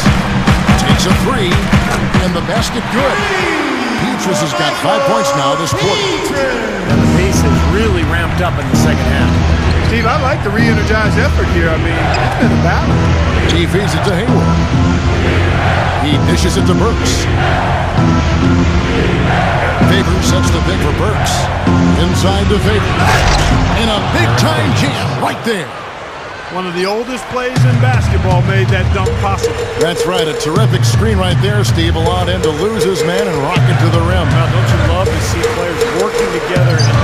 Takes a 3. And the basket good. Petrus has got 5 points now this quarter. And the pace has really ramped up in the second half. Steve, I like the re-energized effort here. I mean, it's been a battle. He feeds it to Hayward. He dishes it to Burks. Favors sets the pick for Burks. Inside to Favors. And a big-time jam right there. One of the oldest plays in basketball made that dunk possible. That's right. A terrific screen right there, Steve. Allowed him to lose his man and rock it to the rim. Now, don't you love to see players working together in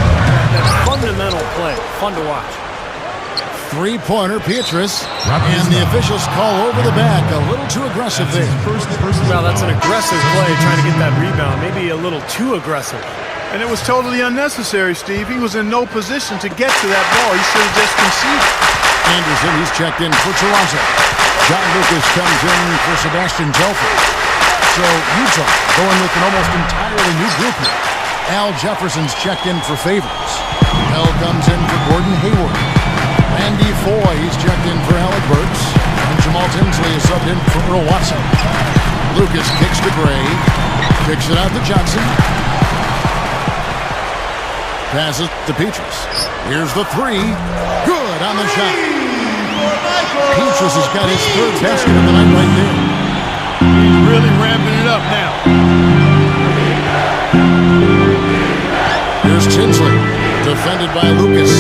that fundamental play? Fun to watch. Three-pointer, Petrus. And the officials call over the back. A little too aggressive there. Well, that's an aggressive play, trying to get that rebound. Maybe a little too aggressive. And it was totally unnecessary, Steve. He was in no position to get to that ball. He should have just conceded. Anderson, he's checked in for Toronto. John Lucas comes in for Sebastian Telfair. So Utah going with an almost entirely new group here. Al Jefferson's checked in for Favors. Bell comes in for Gordon Hayward. Randy Foy, he's checked in for Alec Burks. And Jamal Tinsley is subbed in for Earl Watson. Lucas kicks to Gray. Kicks it out to Johnson. Passes to Petrus. Here's the 3. Good on the shot. Petrus has got his third basket of the night right there. He's really ramping it up now. Here's Tinsley, defended by Lucas.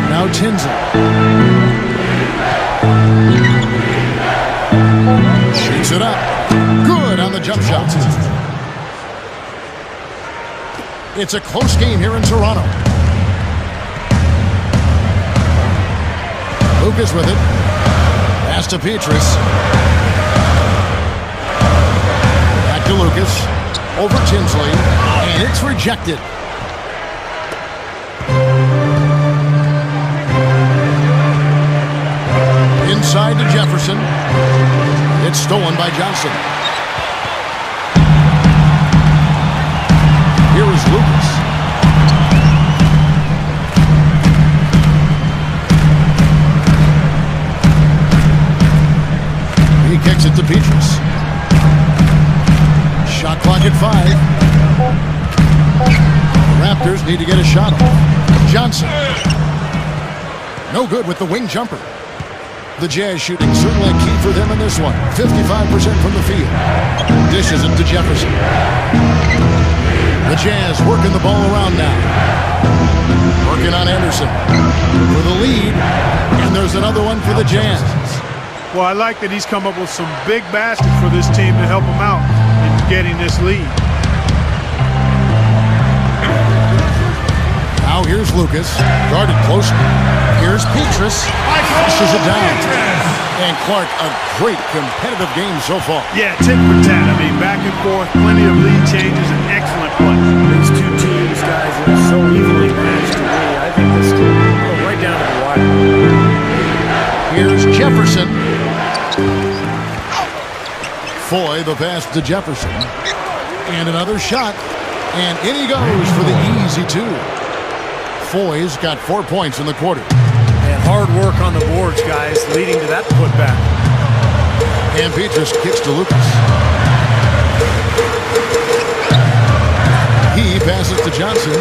Now Tinsley. Shoots it up. Good on the jump shot. It's a close game here in Toronto. Lucas with it. Pass to Petrus. Back to Lucas. Over Tinsley. And it's rejected. Inside to Jefferson. It's stolen by Johnson. Here is Lucas. He kicks it to Petrus. Shot clock at 5. The Raptors need to get a shot off. Johnson. No good with the wing jumper. The Jazz shooting certainly a key for them in this one. 55% from the field. Dishes it to Jefferson. The Jazz working the ball around now. Working on Anderson for the lead. And there's another one for the Jazz. Well, I like that he's come up with some big baskets for this team to help him out in getting this lead. Now here's Lucas. Guarded closely. Here's Petrus. Flushes it down. And Clark, a great competitive game so far. Yeah, tit for tat. I mean, back and forth, plenty of lead changes, and excellent play. These two teams, guys, are so evenly matched to me. I think this could go right down to the wire. Here's Jefferson. Foy, the pass to Jefferson. And another shot. And in he goes for the easy 2. Foy's got 4 points in the quarter. And hard work on the boards, guys. leading to that putback. And Petrus kicks to Lucas. He passes to Johnson.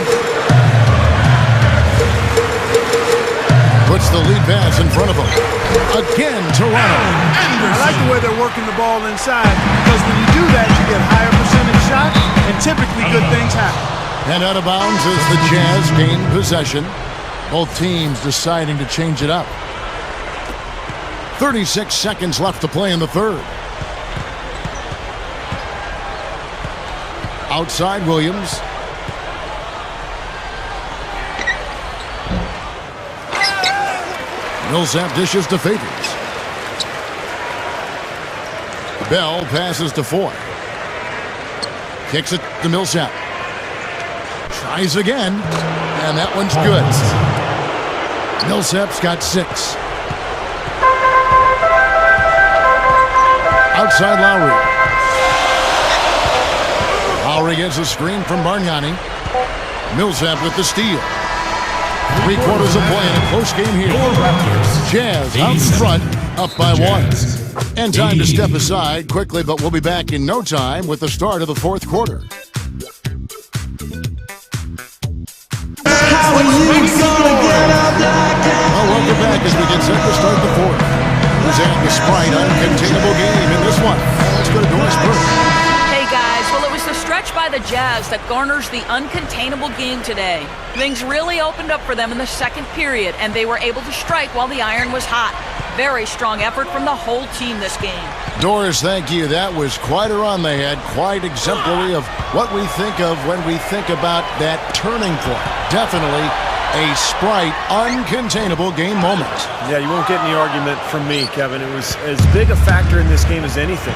Puts the lead pass in front of him. Again, Toronto. I like the way they're working the ball inside, because when you do that, you get higher percentage shots, and typically good things happen. And out of bounds as the Jazz gain possession. Both teams deciding to change it up. 36 seconds left to play in the third. Outside Williams. Millsap dishes to Favors. Bell passes to Foy. Kicks it to Millsap. Tries again, and that one's good. Millsap's got 6. Outside Lowry. Lowry gets a screen from Bargnani. Millsap with the steal. 3 quarters of play in a close game here. Jazz out in front, up by 1. And time to step aside quickly, but we'll be back in no time with the start of the fourth quarter. Well, welcome back as we get set to start the fourth. Presenting the Sprite uncontainable game in this one. Let's go to Doris Burke. Hey guys, well it was the stretch by the Jazz that garners the uncontainable game today. Things really opened up for them in the second period, and they were able to strike while the iron was hot. Very strong effort from the whole team this game. Doris, thank you. That was quite a run they had, quite exemplary of what we think of when we think about that turning point. Definitely a Sprite uncontainable game moment. Yeah, you won't get any argument from me, Kevin. It was as big a factor in this game as anything.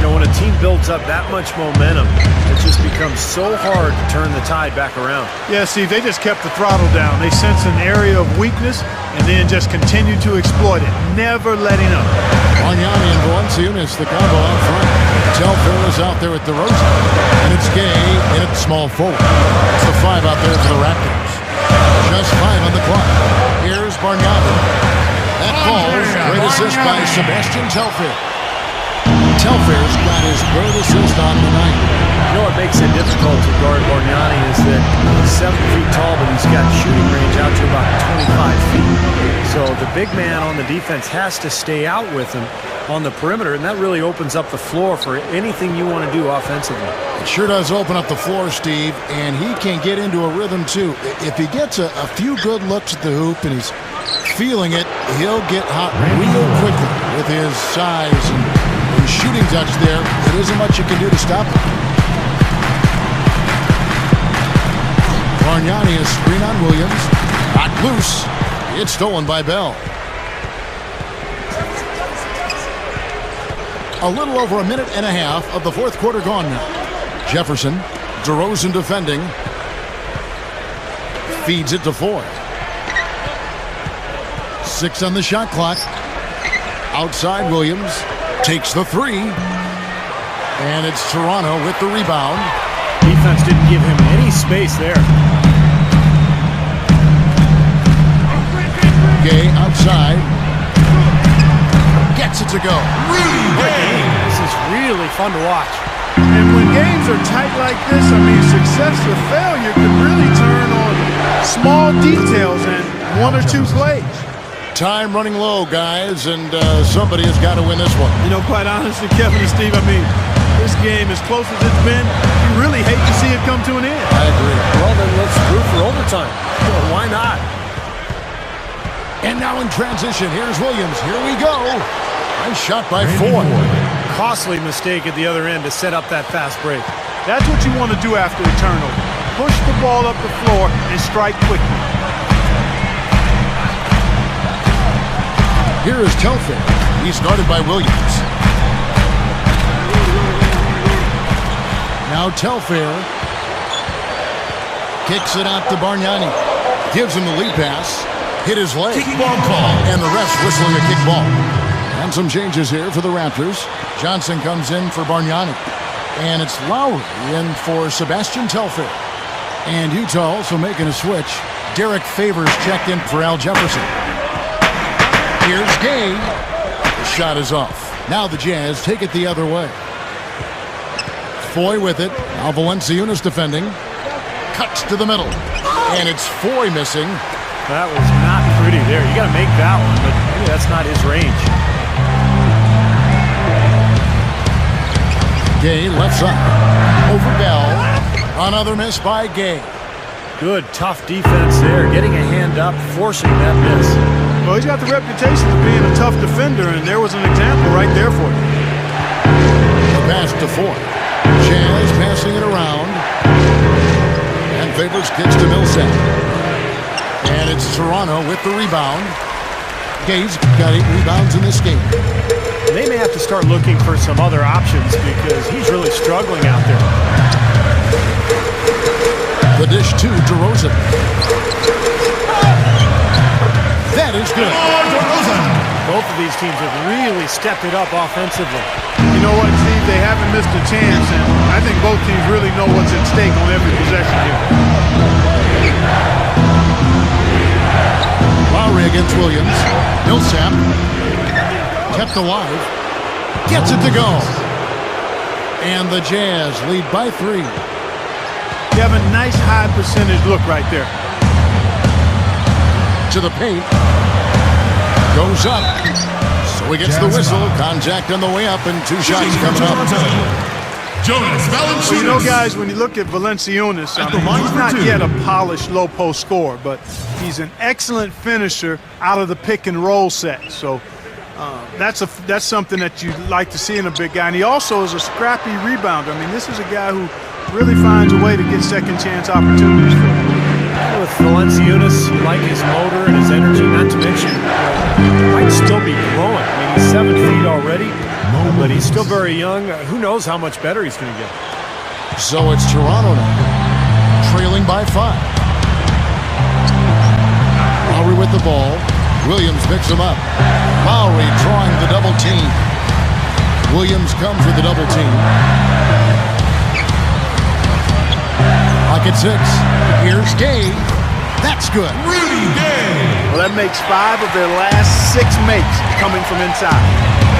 You know, when a team builds up that much momentum, it just becomes so hard to turn the tide back around. Yeah, Steve, they just kept the throttle down. They sensed an area of weakness and then just continued to exploit it, never letting up. Bargnani and Valanciunas, the combo out front. Telfair is out there at the Rosen. And it's Gay in at small forward. It's the 5 out there for the Raptors. Just 5 on the clock. Here's Bargnani. That falls. Great assist by Sebastian Telfair. Telfair's got his third assist on the night. You know what makes it difficult to guard Bargnani is that he's 7 feet tall, but he's got shooting range out to about 25 feet. So the big man on the defense has to stay out with him on the perimeter, and that really opens up the floor for anything you want to do offensively. It sure does open up the floor, Steve, and he can get into a rhythm too. If he gets a few good looks at the hoop and he's feeling it, he'll get hot real quickly with his size and shooting touch there. There isn't much you can do to stop him. Bargnani is screen on Williams. Not loose. It's stolen by Bell. A little over a minute and a half of the fourth quarter gone now. Jefferson, DeRozan defending. Feeds it to Ford. 6 on the shot clock. Outside Williams. Takes the 3. And it's Toronto with the rebound. Defense didn't give him any space there. Gay outside. Gets it to go. This is really fun to watch. And when games are tight like this, I mean, success or failure could really turn on small details and 1 or 2 plays. Time running low, guys, and somebody has got to win this one. You know, quite honestly, Kevin and Steve, I mean, this game, as close as it's been, you really hate to see it come to an end. I agree. Well, then let's root for overtime. Well, why not? And now in transition, here's Williams. Here we go. Nice shot by Ford. Costly mistake at the other end to set up that fast break. That's what you want to do after a turnover. Push the ball up the floor and strike quickly. Here is Telfair. He's guarded by Williams. Now Telfair kicks it out to Bargnani. Gives him the lead pass. Hit his leg. Kickball call. And the refs whistling a kickball. And some changes here for the Raptors. Johnson comes in for Bargnani. And it's Lowry in for Sebastian Telfair. And Utah also making a switch. Derek Favors checked in for Al Jefferson. Here's Gay. shot is off. Now the Jazz take it the other way. Foy with it. Now Valanciunas defending. Cuts to the middle. And it's Foy missing. That was not pretty there. You got to make that one, but maybe that's not his range. Gay left side. Over Bell. Another miss by Gay. Good, tough defense there. Getting a hand up, forcing that miss. Well, he's got the reputation of being a tough defender, and there was an example right there for you. The pass to Foy. Jazz passing it around. And Favors kicks to Millsap. And it's Toronto with the rebound. Gay's got 8 rebounds in this game. They may have to start looking for some other options because he's really struggling out there. The dish to DeRozan. That is good. Both of these teams have really stepped it up offensively. You know what, Steve? They haven't missed a chance, and I think both teams really know what's at stake on every possession here. Lowry against Williams. Millsap. Kept alive. Gets it to go. And the Jazz lead by 3. You have a nice high percentage look right there. To the paint. Goes up. So he gets the whistle. Contact on the way up, and 2 shots coming up. Jonas Valanciunas. Well, you know, guys, when you look at Valanciunas, he's not yet a polished low-post scorer, but he's an excellent finisher out of the pick-and-roll set. So that's something that you'd like to see in a big guy. And he also is a scrappy rebounder. I mean, this is a guy who really finds a way to get second-chance opportunities for him. With Valanciunas, you like his motor and his energy, not to mention he might still be growing. I mean, he's 7 feet already, but he's still very young. Who knows how much better he's going to get. So it's Toronto now, trailing by 5. Lowry with the ball. Williams picks him up. Lowry drawing the double team. Williams comes with the double team. Pocket 6. Here's Gay. That's good. Rudy Gay. Well, that makes 5 of their last 6 makes coming from inside.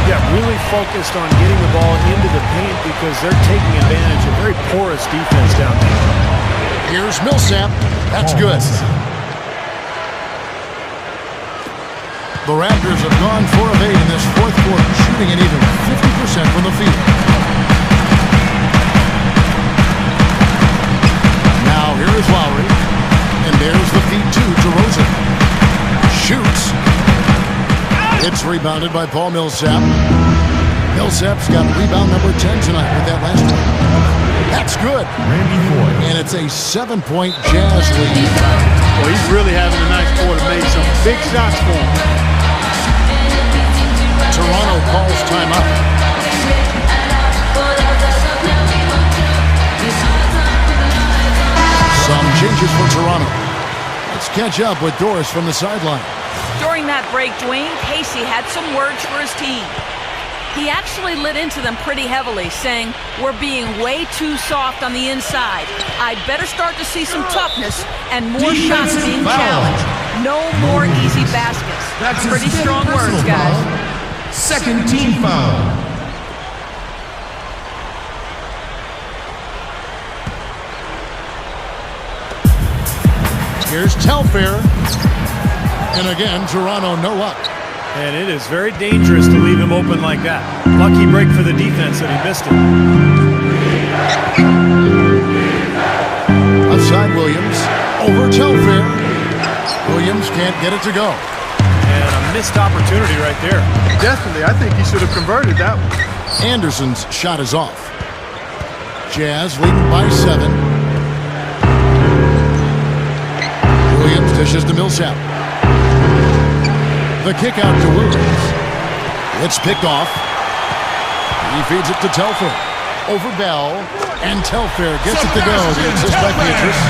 Yeah, really focused on getting the ball into the paint because they're taking advantage of very porous defense down there. Here's Millsap. That's good. The Raptors have gone 4 of 8 in this 4th quarter, shooting at even 50% from the field. Now here is Lowry, and there's the feed to DeRozan. Shoots. It's rebounded by Paul Millsap. Millsap's got rebound number 10 tonight with that last one. That's good. And it's a 7-point Jazz lead. Well, he's really having a nice quarter. Made some big shots for him. Toronto calls timeout. Some changes for Toronto. Let's catch up with Doris from the sideline. During that break, Dwayne Casey had some words for his team. He actually lit into them pretty heavily, saying, "We're being way too soft on the inside. I'd better start to see some toughness and more shots being challenged. No more easy baskets." That's pretty strong words, guys. Second team foul. Here's Telfair. And again, Toronto no luck. And it is very dangerous to leave him open like that. Lucky break for the defense that he missed it. Outside Williams. Over Telfair. Williams can't get it to go. And a missed opportunity right there. Definitely. I think he should have converted that one. Anderson's shot is off. Jazz leading by 7. Williams dishes to Millsap. The kick out to Williams. It's picked off. He feeds it to Telfair. Over Bell. And Telfair gets it to go. The assist by Beatrice.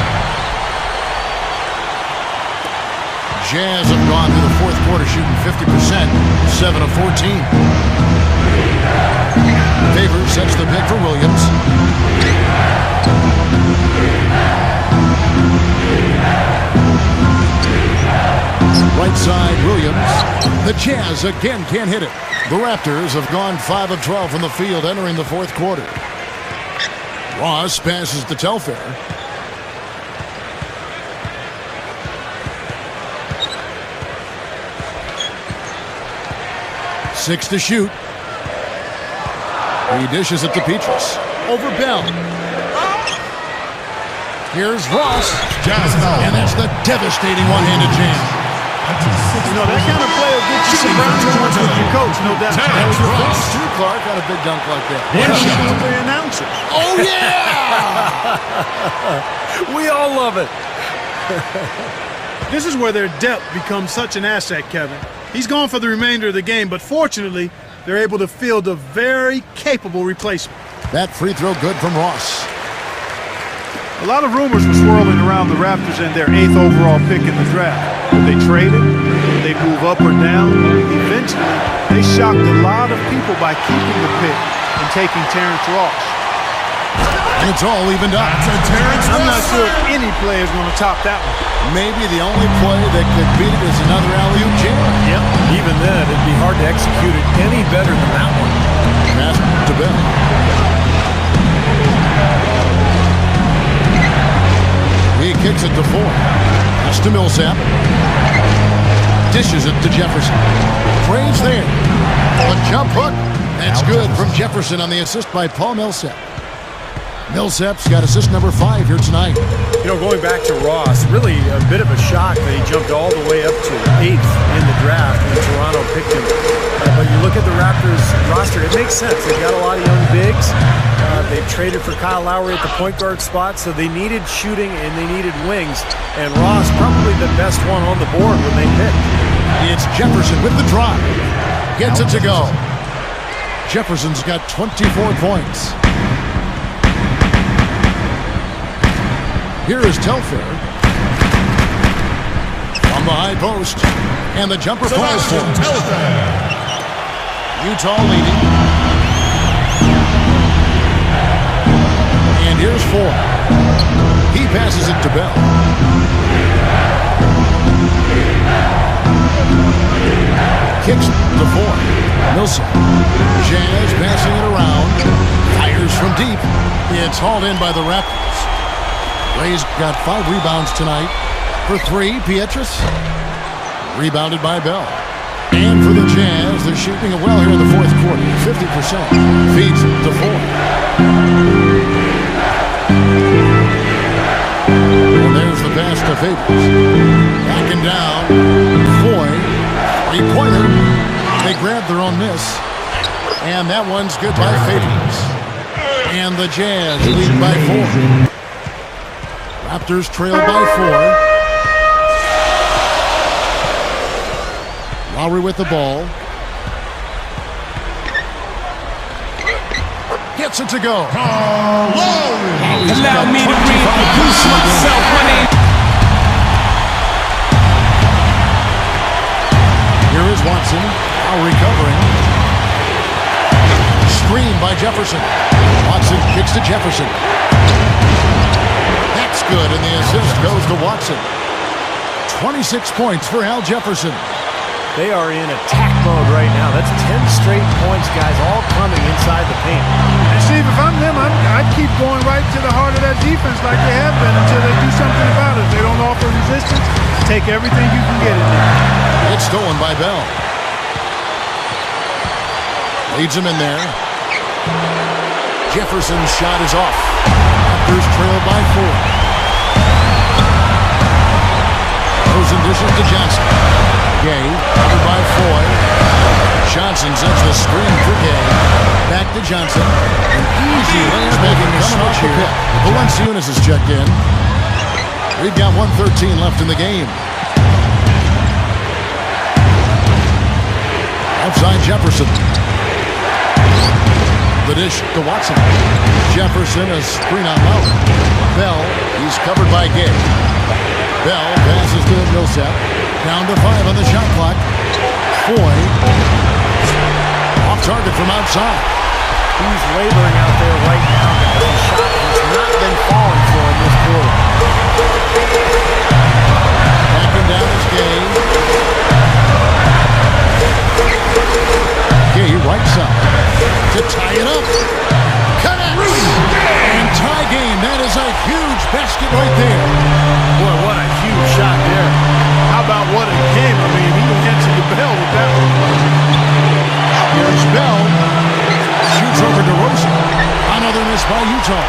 Jazz have gone through the 4th quarter shooting 50%. 7 of 14. Favors sets the pick for Williams. Right side, Williams. The Jazz again can't hit it. The Raptors have gone 5 of 12 from the field entering the fourth quarter. Ross passes to Telfair. Six to shoot. He dishes it to Petrus. Over Bell. Here's Ross. And that's the devastating one-handed jam. You know, that kind of play will get you some brownie points with your coach, no doubt. That was Ross. Stu Clark got a big dunk like that. With the announcer. Oh, yeah! We all love it. This is where their depth becomes such an asset, Kevin. He's gone for the remainder of the game, but fortunately, they're able to field a very capable replacement. That free throw good from Ross. A lot of rumors were swirling around the Raptors and their 8th overall pick in the draft. Would they trade it? Would they move up or down? Eventually, they shocked a lot of people by keeping the pick and taking Terrence Ross. And it's all evened up. I'm not sure if any player is going to top that one. Maybe the only play that could beat it is another alley-oop jam. Yep. Even then, it'd be hard to execute it any better than that one. Pass to Bell. He kicks it to 4. That's to Millsap. Dishes it to Jefferson. Trains there. A jump hook. That's good from Jefferson on the assist by Paul Millsap. Millsap's got assist number 5 here tonight. You know, going back to Ross, really a bit of a shock that he jumped all the way up to 8th in the draft when Toronto picked him. But you look at the Raptors roster, it makes sense. They've got a lot of young bigs. They've traded for Kyle Lowry at the point guard spot, so they needed shooting and they needed wings. And Ross, probably the best one on the board when they picked. It's Jefferson with the drive. Gets it to go. Jefferson's got 24 points. Here is Telfair. From the high post. And the jumper falls for him. Utah leading. And here's 4. He passes it to Bell. Kicks to 4. Millsap. Jazz passing it around. Fires from deep. It's hauled in by the Raptors. Ray's got 5 rebounds tonight. For 3, Pietrus. Rebounded by Bell. And for the Jazz, they're shooting it well here in the fourth quarter. 50%. Feeds it to 4. And there's the pass to Favors. Backing down. Foy. 3-pointer. They grab their own miss. And that one's good by Favors. And the Jazz lead by 4. Raptors trail by 4. Lowry with the ball. Gets it to go. Allow me to reintroduce myself. My name. Here is Watson. Now recovering. Screen by Jefferson. Watson kicks to Jefferson. That's good, and the assist goes to Watson. 26 points for Al Jefferson. They are in attack mode right now. That's 10 straight points, guys, all coming inside the paint. And Steve, if I'm them, I'd keep going right to the heart of that defense like they have been until they do something about it. If they don't offer resistance, take everything you can get in there. It's stolen by Bell. Leads him in there. Jefferson's shot is off. Raptors trail by 4. Throws and dishes to Johnson. Gay, covered by Foy. Johnson sets the screen for Gay. Back to Johnson. An easy layup making a switch here. Valanciunas has checked in. We've got 1:13 left in the game. Outside Jefferson. The dish to Watson. Jefferson, a screen on Lowry. Bell, he's covered by Gay. Bell passes to Millsap. Down to 5 on the shot clock. Foy. Off target from outside. He's laboring out there right now, guys. His shot has not been falling for him this quarter. Backing down is Gay. Gay to tie it up. Connects. And tie game. That is a huge basket right there. Boy, what a huge shot there. How about what a game? I mean, he can answer the bell with that one. Here's Bell. Shoots over to Rosen. Another miss by Utah.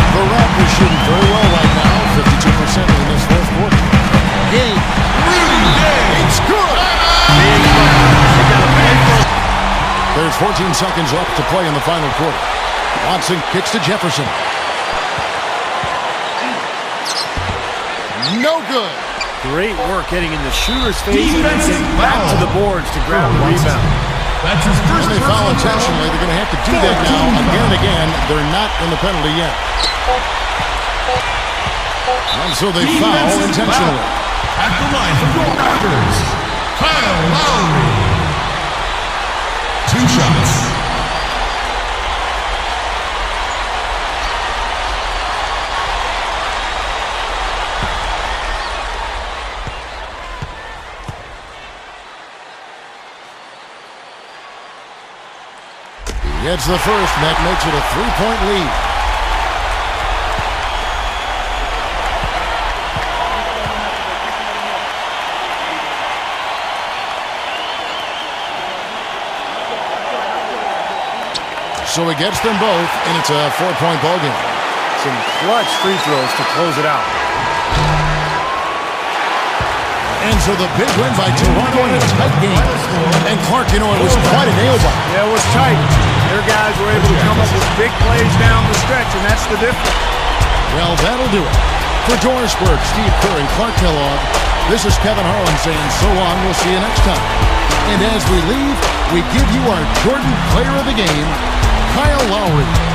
The Raptors shooting very well right now. 52% in this fourth quarter. Gay. It's good. There's 14 seconds left to play in the final quarter. Watson kicks to Jefferson. No good. Great work getting in the shooter's face and then getting back to the boards to grab the rebound. That's his first They foul intentionally. They're going to have to do that now again and again. They're not in the penalty yet. And so they foul intentionally. At the line for the Raptors, Kyle Lowry. 2 shots. He hits the first, and that makes it a 3-point lead. So he gets them both, and it's a 4-point ball game. Some clutch free throws to close it out. And so the big win by Toronto in a tight game. And Clark, you know, it was quite a nail-biter. Yeah, it was tight. Their guys were able to come up with big plays down the stretch, and that's the difference. Well, that'll do it. For Dorisburg, Steve Kerr, and Clark Kellogg, this is Kevin Harlan saying so long. We'll see you next time. And as we leave, we give you our Jordan Player of the Game, Kyle Lowry.